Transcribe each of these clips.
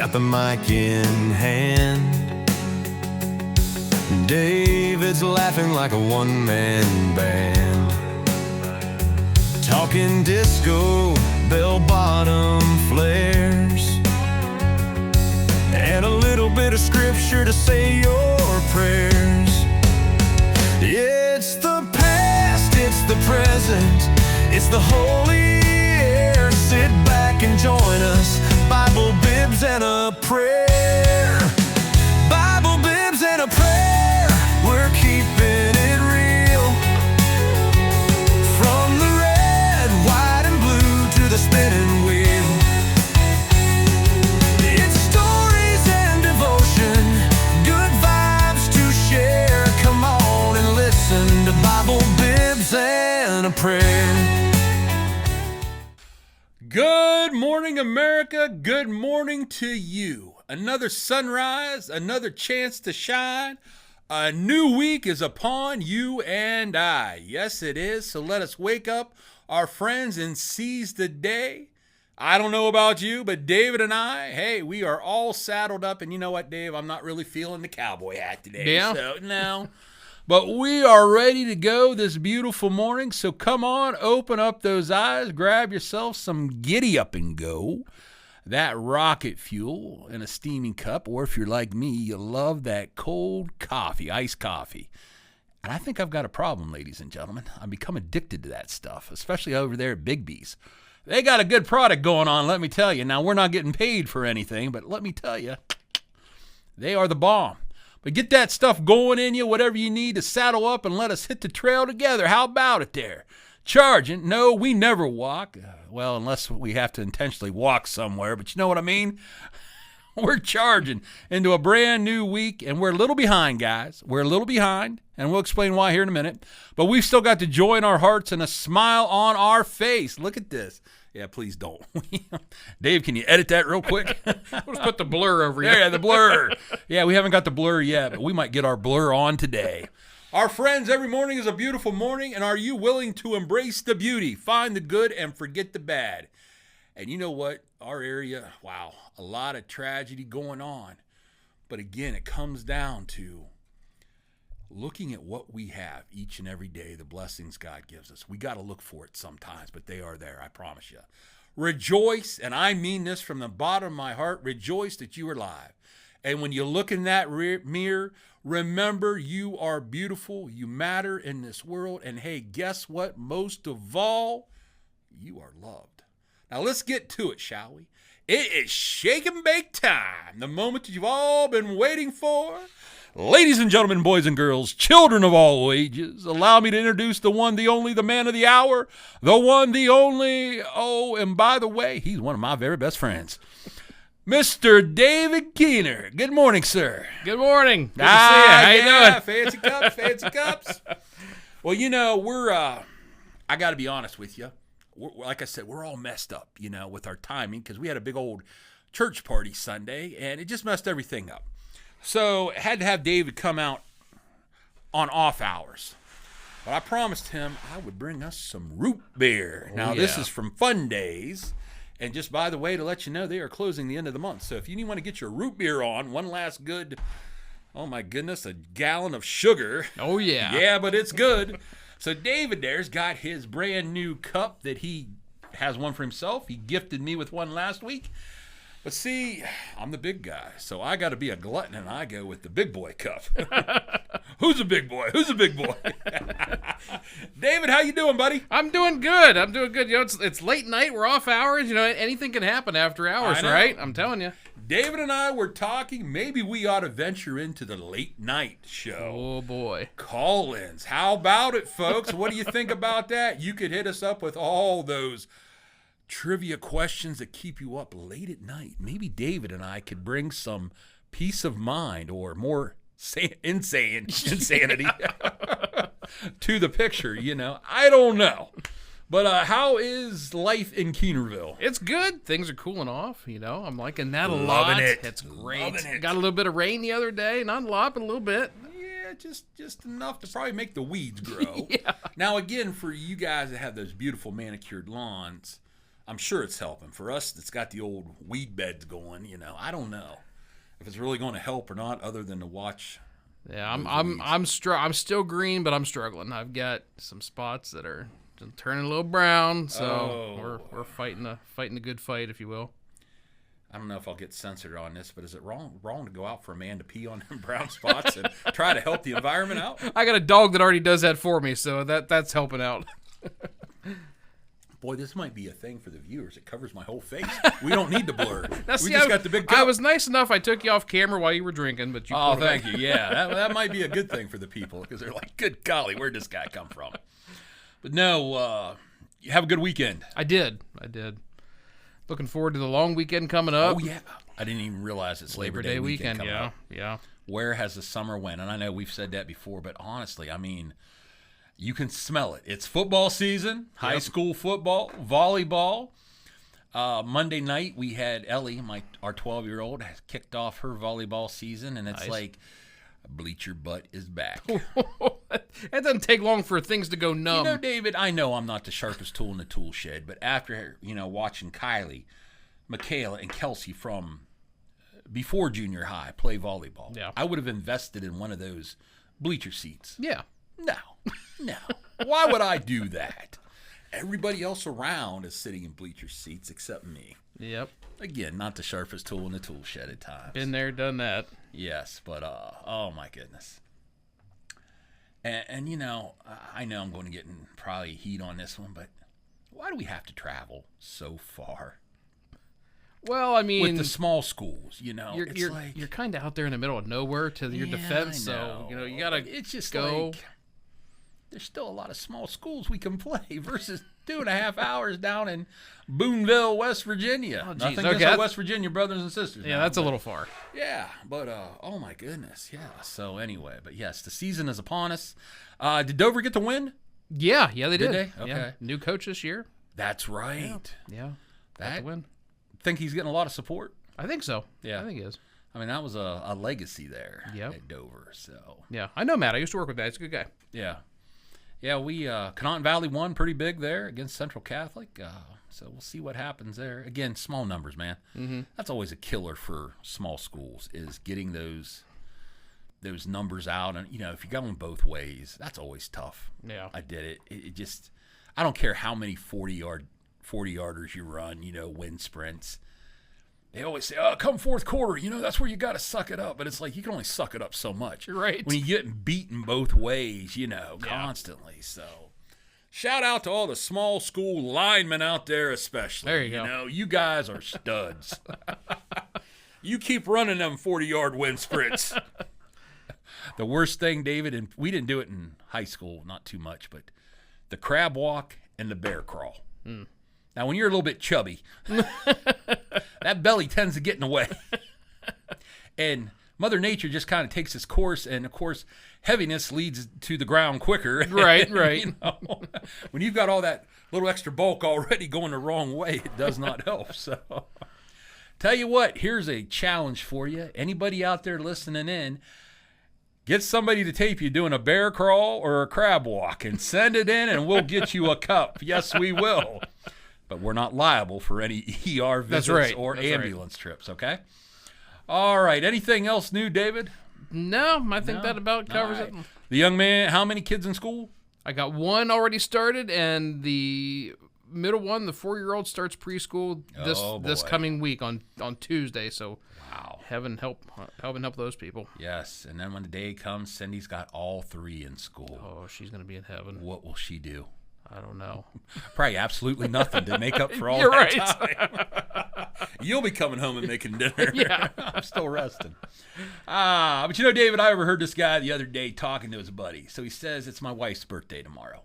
got the mic in hand. David's laughing like a one-man band, talking disco, bell-bottom flares, and a little bit of scripture to say your prayers. It's the past, it's the present, it's the holy air. Sit back and join us, Bible, bibs, and a prayer. Bible, bibs, and a prayer. We're keeping it real. From the red, white, and blue to the spinning wheel. It's stories and devotion, good vibes to share. Come on and listen to Bible, bibs, and a prayer. Good morning, America. Good morning to you. Another sunrise, another chance to shine. A new week is upon you and I. Yes, it is. So let us wake up our friends and seize the day. I don't know about you, but David and I, hey, we are all saddled up. And you know what, Dave? I'm not really feeling the cowboy hat today. Yeah. So, no. But we are ready to go this beautiful morning. So come on, open up those eyes, grab yourself some giddy up and go. That rocket fuel in a steaming cup, or if you're like me, you love that cold coffee, iced coffee. And I think I've got a problem, ladies and gentlemen. I've become addicted to that stuff, especially over there at Bibs. They got a good product going on, let me tell you. Now, we're not getting paid for anything, but let me tell you, they are the bomb. But get that stuff going in you, whatever you need to saddle up and let us hit the trail together. How about it there? Charging? No, we never walk. Well, unless we have to intentionally walk somewhere, but you know what I mean? We're charging into a brand new week, and we're a little behind, guys. We're a little behind, and we'll explain why here in a minute. But we've still got the joy in our hearts and a smile on our face. Look at this. Yeah, please don't. Dave, can you edit that real quick? Let's put the blur over you. Yeah, the blur. Yeah, we haven't got the blur yet, but we might get our blur on today. Our friends, every morning is a beautiful morning, and are you willing to embrace the beauty, find the good, and forget the bad? And you know what? Our area, wow, a lot of tragedy going on. But again, it comes down to looking at what we have each and every day, the blessings God gives us. We got to look for it sometimes, but they are there, I promise you. Rejoice, and I mean this from the bottom of my heart, rejoice that you are alive. And when you look in that mirror, remember you are beautiful, you matter in this world, and hey, guess what? Most of all, you are loved. Now let's get to it, shall we? It is shake and bake time, the moment that you've all been waiting for. Ladies and gentlemen, boys and girls, children of all ages, allow me to introduce the one, the only, the man of the hour, the one, the only, oh, and by the way, he's one of my very best friends, Mr. David Keener. Good morning, sir. Good morning. Good to see you. How you doing? Fancy cups, fancy cups. Well, you know, I got to be honest with you. Like I said, we're all messed up, you know, with our timing because we had a big old church party Sunday, and it just messed everything up. So I had to have David come out on off hours. But I promised him I would bring us some root beer. Now, This is from Fun Days. And just by the way, to let you know, they are closing the end of the month. So if you want to get your root beer on, one last good, oh my goodness, a gallon of sugar. Oh, yeah. Yeah, but it's good. So David there's got his brand new cup that he has one for himself. He gifted me with one last week. But see, I'm the big guy, so I got to be a glutton, and I go with the big boy cup. Who's a big boy? Who's a big boy? David, how you doing, buddy? I'm doing good. You know, it's late night. We're off hours. You know, anything can happen after hours, right? I'm telling you. David and I were talking. Maybe we ought to venture into the late night show. Oh, boy. Call-ins. How about it, folks? What do you think about that? You could hit us up with all those trivia questions that keep you up late at night. Maybe David and I could bring some peace of mind or more insanity to the picture, you know. I don't know. But how is life in Keenerville? It's good. Things are cooling off, you know. I'm liking that a lot. Loving it. It's great. Loving it. Got a little bit of rain the other day. Not a lot, but a little bit. Yeah, just enough to probably make the weeds grow. Yeah. Now, again, for you guys that have those beautiful manicured lawns, I'm sure it's helping. For us, it's got the old weed beds going. I don't know if it's really going to help or not, other than to watch. Yeah, I'm still green, but I'm struggling. I've got some spots that are turning a little brown, so we're fighting a good fight, if you will. I don't know if I'll get censored on this, but is it wrong to go out for a man to pee on them brown spots and try to help the environment out? I got a dog that already does that for me, so that's helping out. Boy, this might be a thing for the viewers. It covers my whole face. We don't need the blur. We just got the big cup. I was nice enough. I took you off camera while you were drinking, but you. Oh, thank you. Yeah, that might be a good thing for the people because they're like, "Good golly, where'd this guy come from?" But no, you have a good weekend. I did. Looking forward to the long weekend coming up. Oh yeah, I didn't even realize it's Labor Day weekend coming up. Yeah. Where has the summer went? And I know we've said that before, but honestly, I mean, you can smell it. It's football season, high school football, volleyball. Monday night we had Ellie, our 12-year-old, has kicked off her volleyball season, and it's like bleacher butt is back. It doesn't take long for things to go numb. David, I know I'm not the sharpest tool in the tool shed, but after watching Kylie, Michaela, and Kelsey from before junior high play volleyball, I would have invested in one of those bleacher seats. Yeah. No. Why would I do that? Everybody else around is sitting in bleacher seats except me. Yep. Again, not the sharpest tool in the tool shed at times. Been there, done that. Yes, but oh my goodness. And I know I'm going to get in probably heat on this one, but why do we have to travel so far? Well, I mean, with the small schools, you're kind of out there in the middle of nowhere to your defense, so you gotta. It's just go. Like, there's still a lot of small schools we can play versus 2.5 hours down in Boonville, West Virginia. Oh, Nothing against our West Virginia brothers and sisters. Yeah, that's a little far. Yeah, but oh my goodness, yeah. So anyway, but yes, the season is upon us. Did Dover get to win? Yeah, they did. Did they? Okay. Yeah. New coach this year. That's right. Yeah. That win. Think he's getting a lot of support? I think so. Yeah. I think he is. I mean, that was a legacy there at Dover. So yeah, I know Matt. I used to work with Matt. He's a good guy. Yeah. Yeah, we Canton Valley won pretty big there against Central Catholic. So we'll see what happens there. Again, small numbers, man. Mm-hmm. That's always a killer for small schools is getting those numbers out. And, if you're going both ways, that's always tough. Yeah. I did it. It just – I don't care how many 40-yarders you run, win sprints. They always say, come fourth quarter, that's where you got to suck it up. But it's like you can only suck it up so much. Right. When you're getting beaten both ways, constantly. So shout out to all the small school linemen out there especially. There you go. You guys are studs. You keep running them 40-yard win sprints. The worst thing, David, and we didn't do it in high school, not too much, but the crab walk and the bear crawl. Mm. Now, when you're a little bit chubby, that belly tends to get in the way. And Mother Nature just kind of takes its course, and, of course, heaviness leads to the ground quicker. Right. When you've got all that little extra bulk already going the wrong way, it does not help. So, tell you what, here's a challenge for you. Anybody out there listening in, get somebody to tape you doing a bear crawl or a crab walk and send it in, and we'll get you a cup. Yes, we will. But we're not liable for any ER visits or ambulance trips, okay? All right. Anything else new, David? No, I think that about covers it. The young man, how many kids in school? I got one started, and the middle one, the 4-year-old, starts preschool this coming week on Tuesday. So, wow, heaven help those people. Yes, and then when the day comes, Cindy's got all 3 in school. Oh, she's gonna be in heaven. What will she do? I don't know. Probably absolutely nothing to make up for all You're that right. time. You'll be coming home and making dinner. Yeah. I'm still resting. But David, I overheard this guy the other day talking to his buddy. So he says, it's my wife's birthday tomorrow.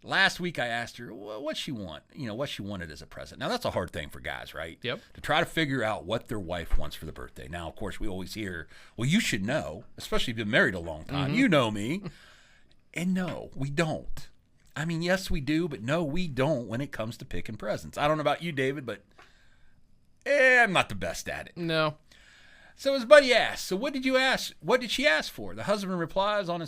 Last week I asked her what she want, what she wanted as a present. Now, that's a hard thing for guys, right? Yep. To try to figure out what their wife wants for the birthday. Now, of course, we always hear, well, you should know, especially if you've been married a long time. Mm-hmm. You know me. And no, we don't. I mean, yes, we do, but no, we don't when it comes to picking presents. I don't know about you, David, but I'm not the best at it. No. So his buddy asked, so what did you ask? What did she ask for? The husband replies to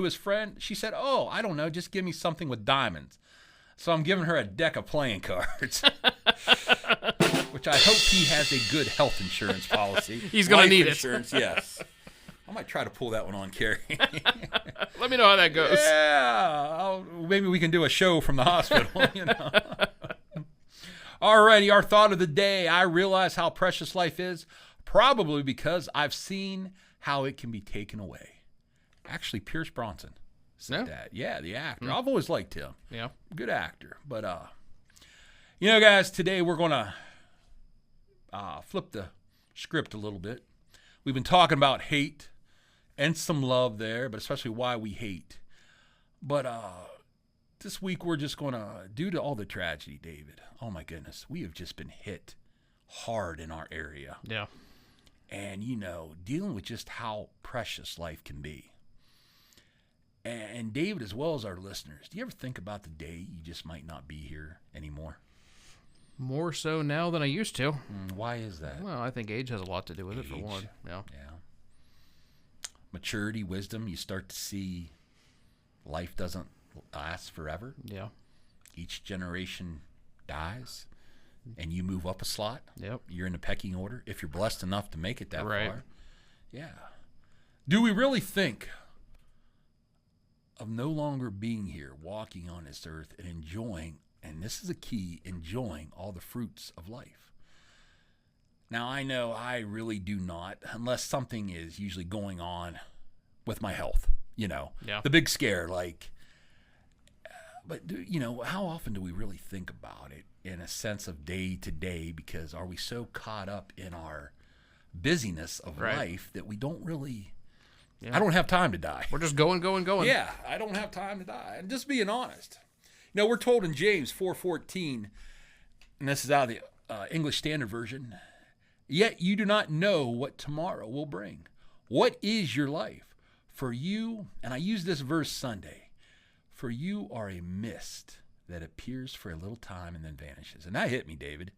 his friend. She said, oh, I don't know. Just give me something with diamonds. So I'm giving her a deck of playing cards, which I hope he has a good health insurance policy. He's going to need insurance, yes. I might try to pull that one on Carrie. Let me know how that goes. Yeah. Maybe we can do a show from the hospital, you know. Alrighty, our thought of the day. I realize how precious life is, probably because I've seen how it can be taken away. Actually, Pierce Bronson said that. Yeah, the actor. I've always liked him. Yeah. Good actor. But, you know, guys, today we're going to flip the script a little bit. We've been talking about hate and some love there, but especially why we hate. But this week we're just going to, due to all the tragedy, David, oh my goodness, we have just been hit hard in our area. Yeah. And, you know, dealing with just how precious life can be. And David, as well as our listeners, do you ever think about the day you just might not be here anymore? More so now than I used to. Why is that? Well, I think age has a lot to do with it, for one. Yeah. Maturity, wisdom, you start to see life doesn't last forever. Yeah. Each generation dies, and you move up a slot. Yep. You're in the pecking order, if you're blessed enough to make it that Right. far. Yeah. Do we really think of no longer being here, walking on this earth and enjoying, and this is a key, enjoying all the fruits of life? Now, I know I really do not, unless something is usually going on with my health, you know, the big scare, like, but, you know, how often do we really think about it in a sense of day to day? Because are we so caught up in our busyness of life that we don't really, I don't have time to die. We're just going. Yeah, I don't have time to die. And just being honest. You know, we're told in James 4:14, and this is out of the English Standard Version, yet you do not know what tomorrow will bring. What is your life? For you, and I use this verse Sunday, for you are a mist that appears for a little time and then vanishes. And that hit me, David.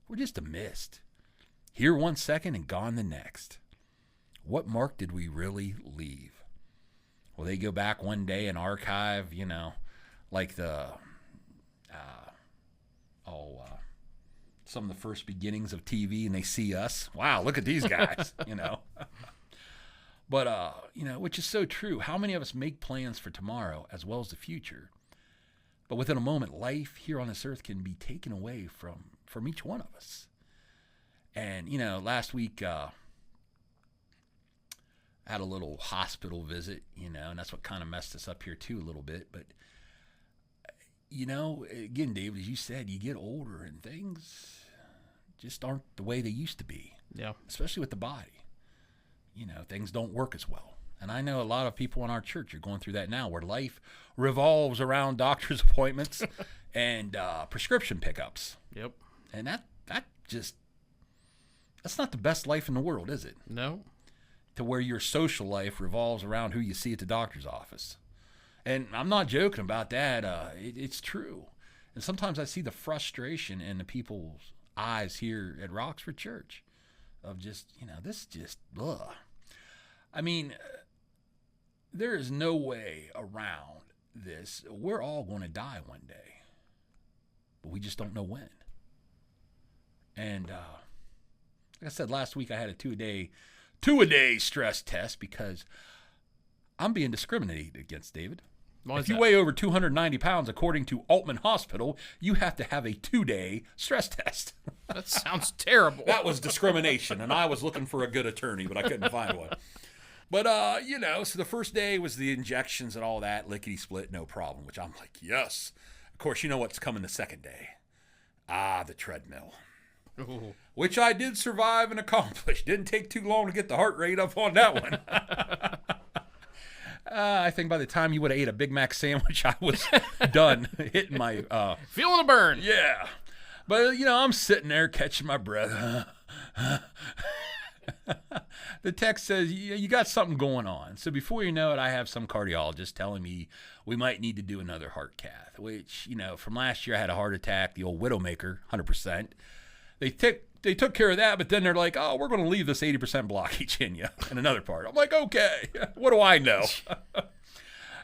We're just a mist. Here 1 second and gone the next. What mark did we really leave? Will they go back one day and archive, you know, like the, some of the first beginnings of TV, and they see us? Wow, look at these guys, you know. But, you know, which is so true. How many of us make plans for tomorrow as well as the future? But within a moment, life here on this earth can be taken away from each one of us. And, you know, last week, I had a little hospital visit, you know, and that's what kind of messed us up here too a little bit. But, you know, again, David, as you said, you get older and things just aren't the way they used to be. Yeah. Especially with the body. You know, things don't work as well. And I know a lot of people in our church are going through that now, where life revolves around doctor's appointments and prescription pickups. Yep. And that's not the best life in the world, is it? No. To where your social life revolves around who you see at the doctor's office. And I'm not joking about that. It's true. And sometimes I see the frustration in the people's eyes here at Roxford Church of just, you know, this just, ugh. I mean, there is no way around this. We're all going to die one day, but we just don't know when. And like I said, last week I had a two-a-day stress test because I'm being discriminated against, David. If you weigh over 290 pounds, according to Altman Hospital, you have to have a 2-day stress test. That sounds terrible. That was discrimination, and I was looking for a good attorney, but I couldn't find one. But, you know, so the first day was the injections and all that, lickety-split, no problem, which I'm like, yes. Of course, you know what's coming the second day. The treadmill. Ooh. Which I did survive and accomplish. Didn't take too long to get the heart rate up on that one. I think by the time you would have ate a Big Mac sandwich, I was done hitting my... Feeling the burn. Yeah. But, you know, I'm sitting there catching my breath. The text says, you got something going on. So before you know it, I have some cardiologist telling me we might need to do another heart cath, which, you know, from last year I had a heart attack, the old Widowmaker, 100%. They took care of that, but then they're like, oh, we're going to leave this 80% blockage in you in another part. I'm like, okay, what do I know?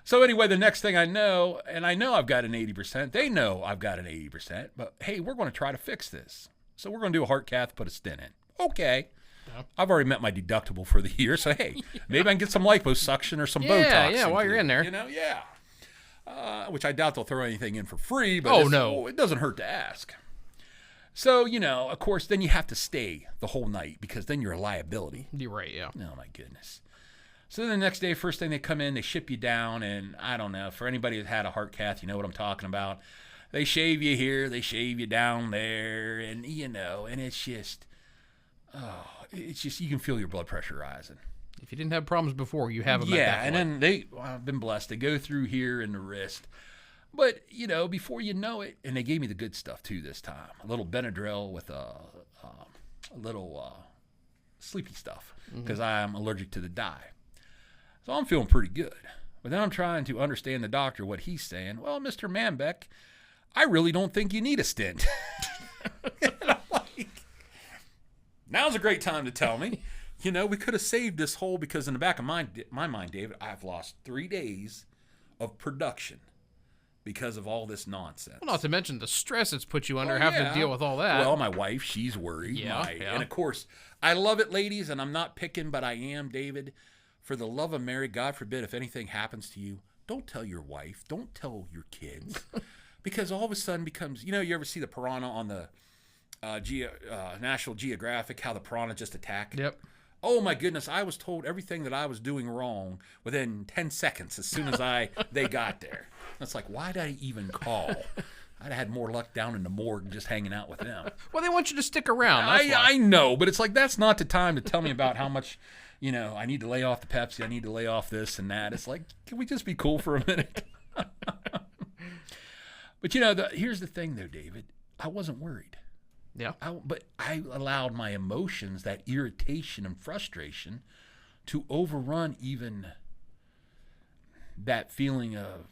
So anyway, the next thing I know, and I know I've got an 80%, they know I've got an 80%, but hey, we're going to try to fix this. So we're going to do a heart cath, put a stent in. Okay. Yeah. I've already met my deductible for the year, so hey, maybe I can get some liposuction or some Botox. Yeah, while you're in there. You know, which I doubt they'll throw anything in for free, but it doesn't hurt to ask. So, of course, then you have to stay the whole night because then you're a liability. You're right, yeah. Oh, my goodness. So then the next day, first thing they come in, they ship you down, and I don't know, for anybody that had a heart cath, you know what I'm talking about. They shave you here, they shave you down there, and and it's just, you can feel your blood pressure rising. If you didn't have problems before, you have them at that point. And then I've been blessed to go through here in the wrist. But, before you know it, and they gave me the good stuff too this time, a little Benadryl with a little sleepy stuff because I'm allergic to the dye. So I'm feeling pretty good. But then I'm trying to understand the doctor, what he's saying. Well, Mr. Manbeck, I really don't think you need a stent. And I'm like, now's a great time to tell me. We could have saved this whole, because in the back of my mind, David, I've lost 3 days of production because of all this nonsense. Well, not to mention the stress it's put you under, having to deal with all that. Well, my wife, she's worried. And of course, I love it, ladies, and I'm not picking, but I am, David. For the love of Mary, God forbid, if anything happens to you, don't tell your wife, don't tell your kids, because all of a sudden becomes, you ever see the piranha on the National Geographic, how the piranha just attack? Yep. Oh my goodness, I was told everything that I was doing wrong within 10 seconds as soon as they got there. It's like, why did I even call? I'd have had more luck down in the morgue just hanging out with them. Well, they want you to stick around. I know, but it's like, that's not the time to tell me about how much, I need to lay off the Pepsi, I need to lay off this and that. It's like, can we just be cool for a minute? But here's the thing though, David. I wasn't worried. Yeah. But I allowed my emotions, that irritation and frustration, to overrun even that feeling of,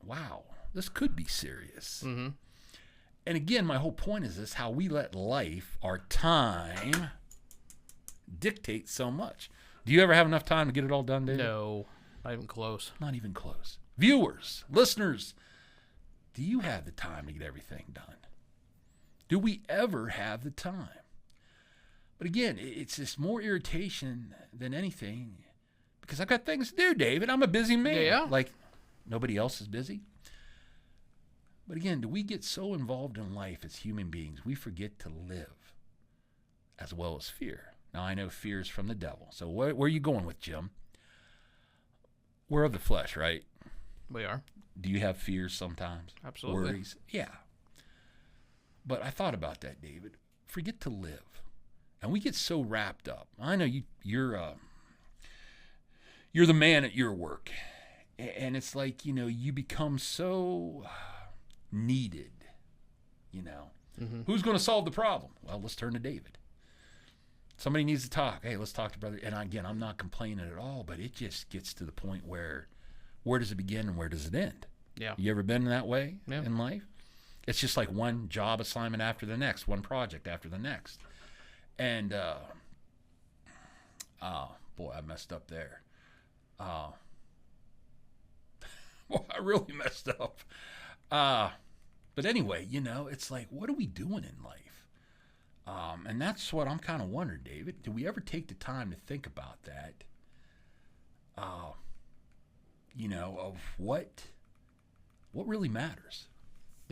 wow, this could be serious. Mm-hmm. And again, my whole point is this, how we let life, our time, dictate so much. Do you ever have enough time to get it all done, David? No, not even close. Not even close. Viewers, listeners, do you have the time to get everything done? Do we ever have the time? But again, it's just more irritation than anything because I've got things to do, David. I'm a busy man. Yeah. Like nobody else is busy. But again, do we get so involved in life as human beings, we forget to live as well as fear? Now, I know fear is from the devil. So where are you going with, Jim? We're of the flesh, right? We are. Do you have fears sometimes? Absolutely. Worries? Yeah. But I thought about that, David. Forget to live. And we get so wrapped up. I know you're the man at your work. And it's like, you become so needed, Mm-hmm. Who's going to solve the problem? Well, let's turn to David. Somebody needs to talk. Hey, let's talk to brother. And again, I'm not complaining at all, but it just gets to the point where does it begin and where does it end? Yeah. You ever been that way in life? It's just like one job assignment after the next, one project after the next. And, boy, I messed up there. Boy, I really messed up. But anyway, it's like, what are we doing in life? And that's what I'm kind of wondering, David. Do we ever take the time to think about that? Of what really matters?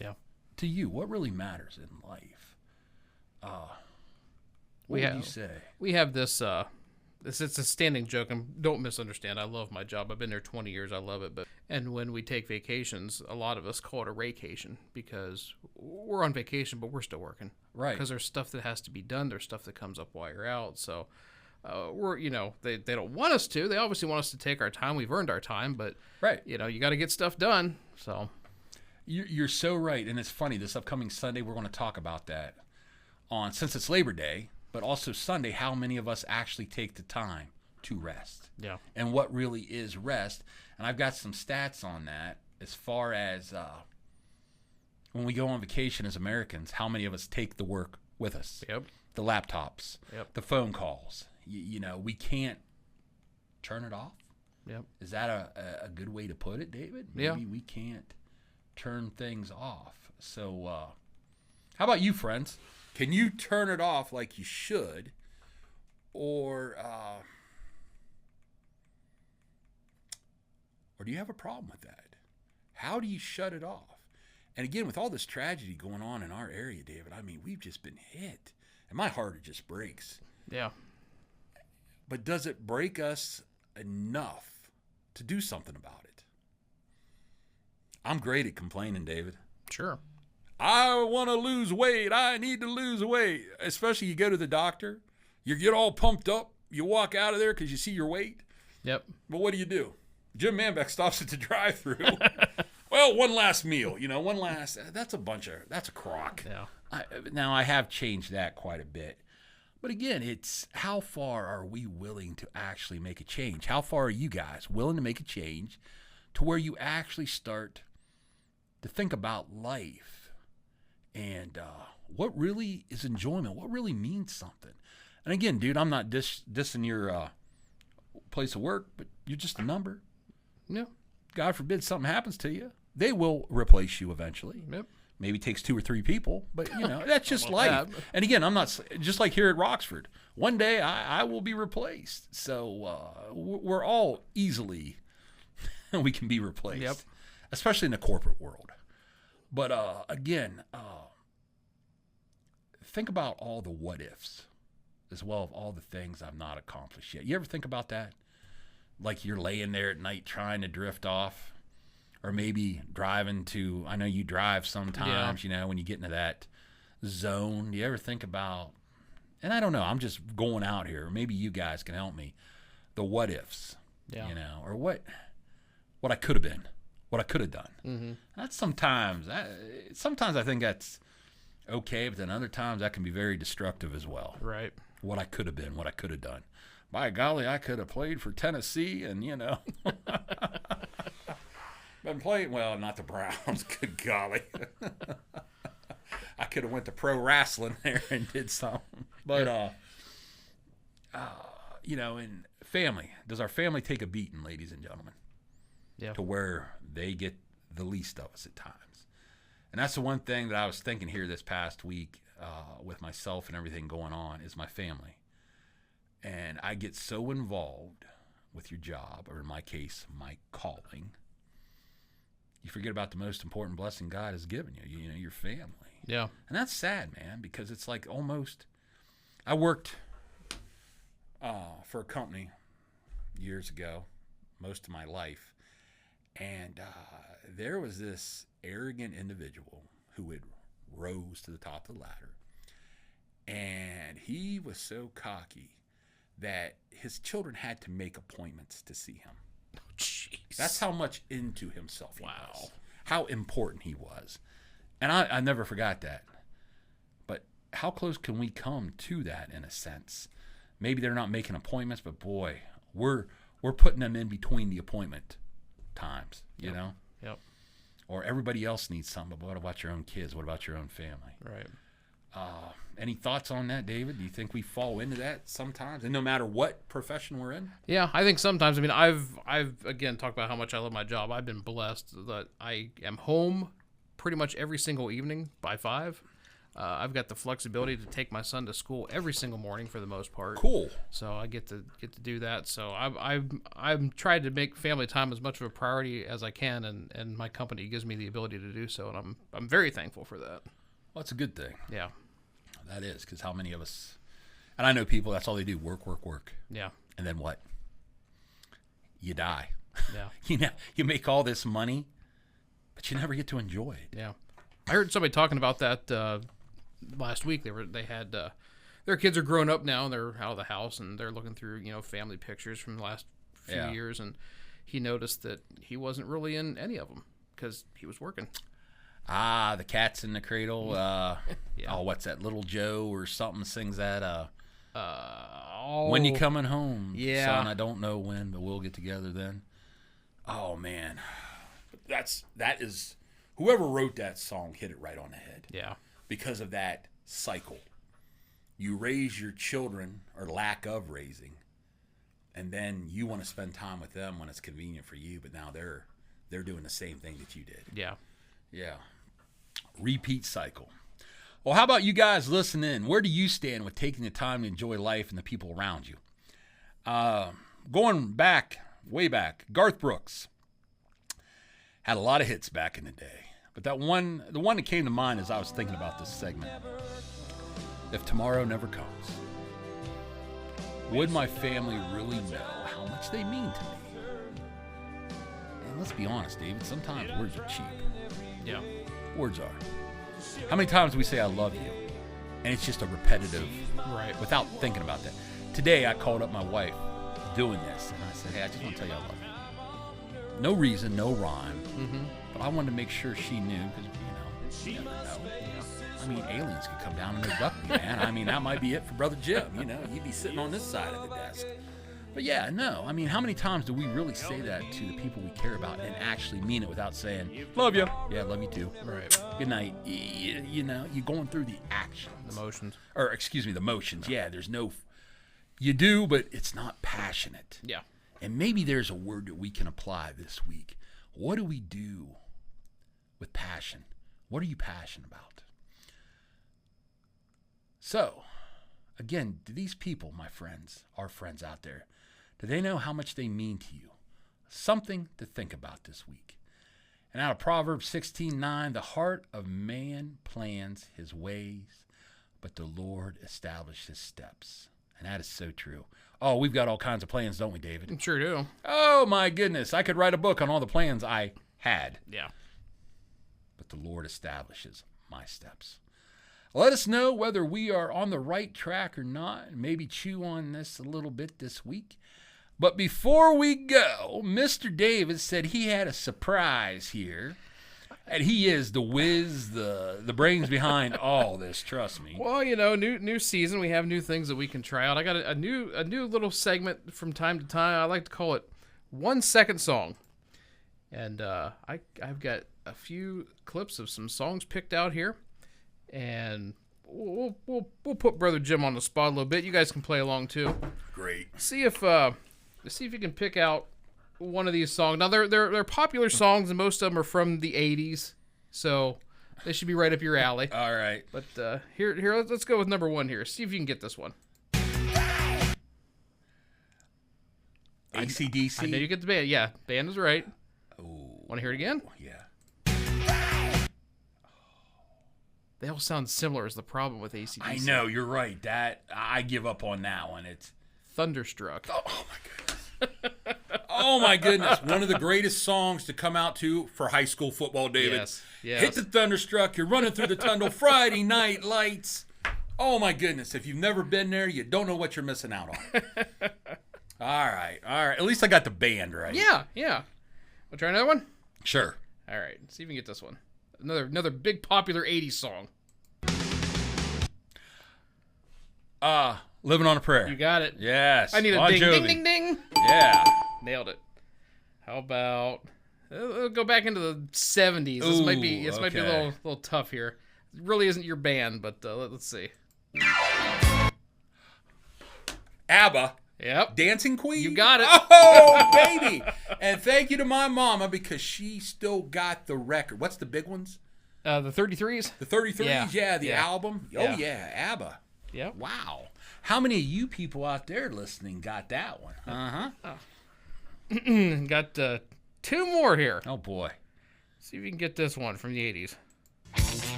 Yeah. To you, what really matters in life? What would you say? We have this, it's a standing joke, and don't misunderstand. I love my job. I've been there 20 years. I love it. And when we take vacations, a lot of us call it a raycation because we're on vacation, but we're still working. Right. Because there's stuff that has to be done. There's stuff that comes up while you're out. So they don't want us to. They obviously want us to take our time. We've earned our time, but right. You got to get stuff done. So you're so right. And it's funny, this upcoming Sunday, we're going to talk about that since it's Labor Day, but also Sunday, how many of us actually take the time to rest. Yeah. And what really is rest. And I've got some stats on that as far as when we go on vacation as Americans, how many of us take the work with us? Yep. The laptops, yep. The phone calls. We can't turn it off. Yep. Is that a good way to put it, David? Yeah. Maybe we can't turn things off. So how about you, friends? Can you turn it off like you should? Or do you have a problem with that? How do you shut it off? And again, with all this tragedy going on in our area, David, I mean, we've just been hit. And my heart just breaks. Yeah. But does it break us enough to do something about it? I'm great at complaining, David. Sure. I want to lose weight. I need to lose weight. Especially you go to the doctor. You get all pumped up. You walk out of there because you see your weight. Yep. But what do? Jim Manbeck stops at the drive-thru. Well, one last meal. That's a crock. Yeah. Now, I have changed that quite a bit. But again, it's how far are we willing to actually make a change? How far are you guys willing to make a change to where you actually start to think about life and what really is enjoyment, what really means something? And again, dude, I'm not dissing your place of work, but you're just a number. Yeah. God forbid something happens to you. They will replace you eventually. Yep. Maybe it takes 2 or 3 people, but that's just life. that. And again, I'm not just like here at Roxford. One day I will be replaced. So we're all easily we can be replaced. Yep. Especially in the corporate world. But again, think about all the what ifs as well of all the things I've not accomplished yet. You ever think about that? Like you're laying there at night trying to drift off, or maybe driving to, I know you drive sometimes, when you get into that zone. Do you ever think about, and I don't know, I'm just going out here. Maybe you guys can help me. The what ifs, or what I could have been, what I could have done. Mm-hmm. That's sometimes I think that's okay, but then other times that can be very destructive as well. Right. What I could have been, what I could have done. By golly, I could have played for Tennessee and, been playing, well, not the Browns, good golly. I could have went to pro wrestling there and did something. But, in family, does our family take a beating, ladies and gentlemen? Yeah. To where they get the least of us at times. And that's the one thing that I was thinking here this past week with myself and everything going on is my family. And I get so involved with your job, or in my case, my calling, you forget about the most important blessing God has given you, your family. Yeah. And that's sad, man, because it's like almost, I worked for a company years ago, most of my life, and there was this arrogant individual who had rose to the top of the ladder, and he was so cocky that his children had to make appointments to see him. Oh, jeez. That's how much into himself he was. How important he was. And I never forgot that. But how close can we come to that in a sense? Maybe they're not making appointments, but boy, we're putting them in between the appointment times, you know? Yep. Or everybody else needs something, but what about your own kids? What about your own family? Right. Any thoughts on that, David? Do you think we fall into that sometimes, and no matter what profession we're in? Yeah, I think sometimes. I mean, I've again talked about how much I love my job. I've been blessed that I am home pretty much every single evening by 5. I've got the flexibility to take my son to school every single morning for the most part. Cool. So I get to do that. So I'm trying to make family time as much of a priority as I can, and my company gives me the ability to do so, and I'm very thankful for that. Well, that's a good thing. Yeah. That is, because how many of us, and I know people, that's all they do, work. Yeah. And then what? You die. Yeah. You make all this money, but you never get to enjoy it. Yeah. I heard somebody talking about that last week. They had their kids are grown up now, and they're out of the house, and they're looking through family pictures from the last few years, and he noticed that he wasn't really in any of them because he was working. The Cat's in the Cradle. Oh, what's that? Little Joe or something sings that. When you coming home, son? I don't know when, but we'll get together then. Oh man, that is whoever wrote that song hit it right on the head. Yeah, because of that cycle. You raise your children, or lack of raising, and then you want to spend time with them when it's convenient for you, but now they're doing the same thing that you did. Yeah. Yeah. Repeat cycle. Well, how about you guys listen in? Where do you stand with taking the time to enjoy life and the people around you? Going back, way back, Garth Brooks had a lot of hits back in the day. But the one that came to mind as I was thinking about this segment, if tomorrow never comes, would my family really know how much they mean to me? And let's be honest, David, sometimes words are cheap. Yeah. Words are. How many times do we say I love you? And it's just a repetitive, Right. without thinking about that. Today I called up my wife doing this, and I said, hey, I just want to tell you I love you. No reason, no rhyme, but I wanted to make sure she knew, because, you never know. I mean, aliens could come down and abduct me, man. I mean, that might be it for Brother Jim. He'd be sitting on this side of the desk. But yeah, no. I mean, how many times do we really say that to the people we care about and actually mean it without saying, love you. Yeah, love you too. Right. Good night. You're going through the actions. Emotions. Or, excuse me, the motions. Yeah, there's no... You do, but it's not passionate. Yeah. And maybe there's a word that we can apply this week. What do we do with passion? What are you passionate about? So, again, do these people, my friends, our friends out there, do they know how much they mean to you? Something to think about this week. And out of Proverbs 16:9, the heart of man plans his ways, but the Lord establishes his steps. And that is so true. Oh, we've got all kinds of plans, don't we, David? Sure do. Oh, my goodness. I could write a book on all the plans I had. Yeah. But the Lord establishes my steps. Let us know whether we are on the right track or not, and maybe chew on this a little bit this week. But before we go, Mr. David said he had a surprise here. And he is the whiz, the brains behind all this, trust me. Well, new season, we have new things that we can try out. I got a new little segment from time to time. I like to call it 1 second song. And I've got a few clips of some songs picked out here. And we'll put Brother Jim on the spot a little bit. You guys can play along too. Great. See if you can pick out one of these songs. Now they're popular songs, and most of them are from the '80s, so they should be right up your alley. All right. But here, let's go with number one here. See if you can get this one. AC/DC. I know you get the band. Yeah, band is right. Oh, Want to hear it again? yeah. They all sound similar. Is the problem with AC/DC? I know, you're right. That I give up on that one. It's Thunderstruck. oh my goodness. Oh my goodness. One of the greatest songs to come out to for high school football, David. Yes. Hit the Thunderstruck. You're running through the tunnel. Friday night lights. Oh my goodness. If you've never been there, you don't know what you're missing out on. All right. At least I got the band right. Yeah. We'll try another one. Sure. All right. See if we can get this one. Another big popular '80s song. Living on a Prayer. You got it. Yes. I need a Bon ding, Jovi. ding, ding, ding. Yeah. Nailed it. How about we'll go back into the '70s? This might be a okay. little tough here. It really isn't your band, but let's see. ABBA. Yep. Dancing Queen? You got it. Oh, baby. And thank you to my mama because she still got the record. What's the big ones? The 33s. The 33s? Yeah, the Yeah. album. Oh, Yeah. yeah, ABBA. Yep. Wow. How many of you people out there listening got that one? Uh-huh. Got two more here. Oh, boy. See if you can get this one from the '80s.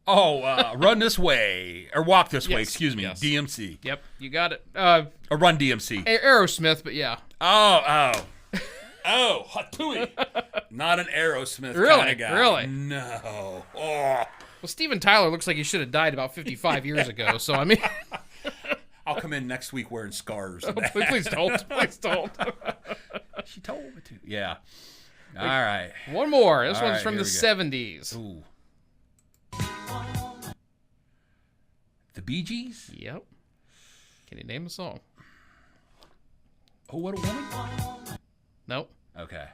Oh, Run This Way. Or Walk This Way, Yes, excuse me. yes. DMC. Yep, you got it. Or Run DMC. Aerosmith, but yeah. Oh. Hatui. Not an Aerosmith Really? kind of guy. Really? No. Oh. Well, Steven Tyler looks like he should have died about 55 years ago. So I mean, I'll come in next week wearing scarves. please don't. Please don't. She told me to. Yeah. All right. One more. This All one's right, from here the we go. '70s. Ooh. The Bee Gees? Yep. Can you name the song? Oh, What a Woman? Nope. Okay.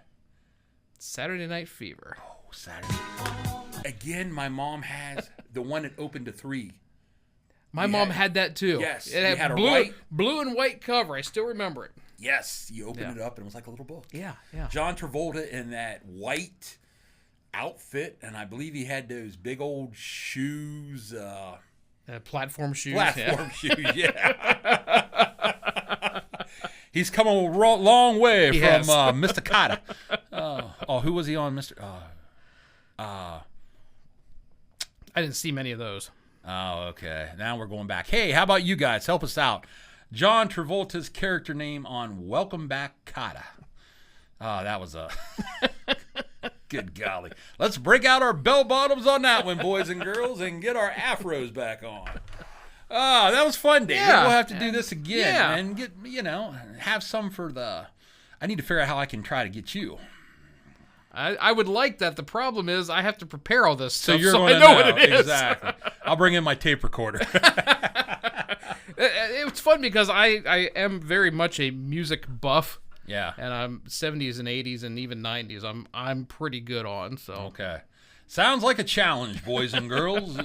Saturday Night Fever. Oh, Saturday. Again, my mom has the one that opened to 3. My mom had that too. Yes, It you had a blue, white- blue and white cover. I still remember it. Yes, you opened it up and it was like a little book. Yeah. John Travolta in that white outfit, and I believe he had those big old shoes. Platform shoes. Platform shoes, yeah. He's come a long way from Mr. Cotta. Who was he on, Mr. I didn't see many of those. Oh, okay. Now we're going back. Hey, how about you guys? Help us out. John Travolta's character name on Welcome Back, Cotta. Oh, that was a... Good golly. Let's break out our bell bottoms on that one, boys and girls, and get our afros back on. That was fun, Dave. Yeah. We'll have to do this again Yeah. and get, have some for the... I need to figure out how I can try to get you. I would like that. The problem is I have to prepare all this So stuff, you're so going I to know what it is. Exactly. I'll bring in my tape recorder. It's fun because I am very much a music buff. Yeah. And I'm 70s and 80s and even 90s. I'm pretty good on. So Okay. Sounds like a challenge, boys and girls.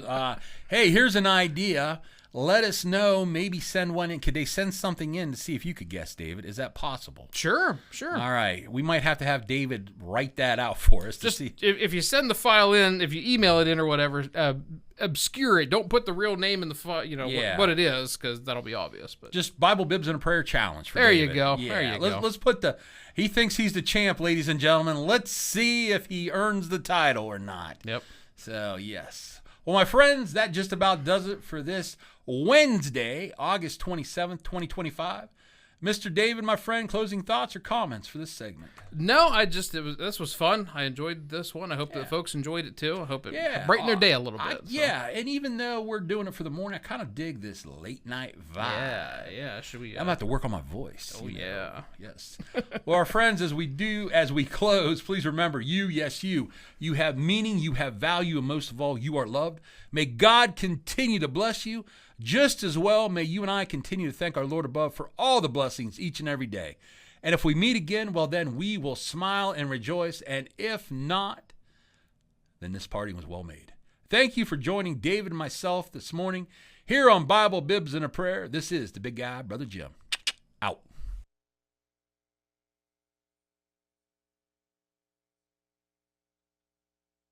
Hey, here's an idea. Let us know. Maybe send one in. Could they send something in to see if you could guess, David? Is that possible? Sure. All right. We might have to have David write that out for us to Just see. if you send the file in, if you email it in or whatever, obscure it. Don't put the real name in the file. Yeah. What it is, because that'll be obvious. But Just Bible Bibs and a Prayer challenge for There you David. go. Yeah. There you go. Let's put the... He thinks he's the champ, ladies and gentlemen. Let's see if he earns the title or not. Yep. So, yes. Well, my friends, that just about does it for this Wednesday, August 27th, 2025. Mr. David, my friend, closing thoughts or comments for this segment? No, this was fun. I enjoyed this one. I hope that folks enjoyed it too. I hope it brightened their day a little bit. Yeah, and even though we're doing it for the morning, I kind of dig this late night vibe. Yeah. Should we? I'm gonna have to work on my voice. Oh yeah. Yes. Well, our friends, as we close, please remember, you have meaning, you have value, and most of all, you are loved. May God continue to bless you. Just as well, may you and I continue to thank our Lord above for all the blessings each and every day. And if we meet again, well, then we will smile and rejoice. And if not, then this party was well made. Thank you for joining David and myself this morning here on Bible Bibs and a Prayer. This is the big guy, Brother Jim. Out.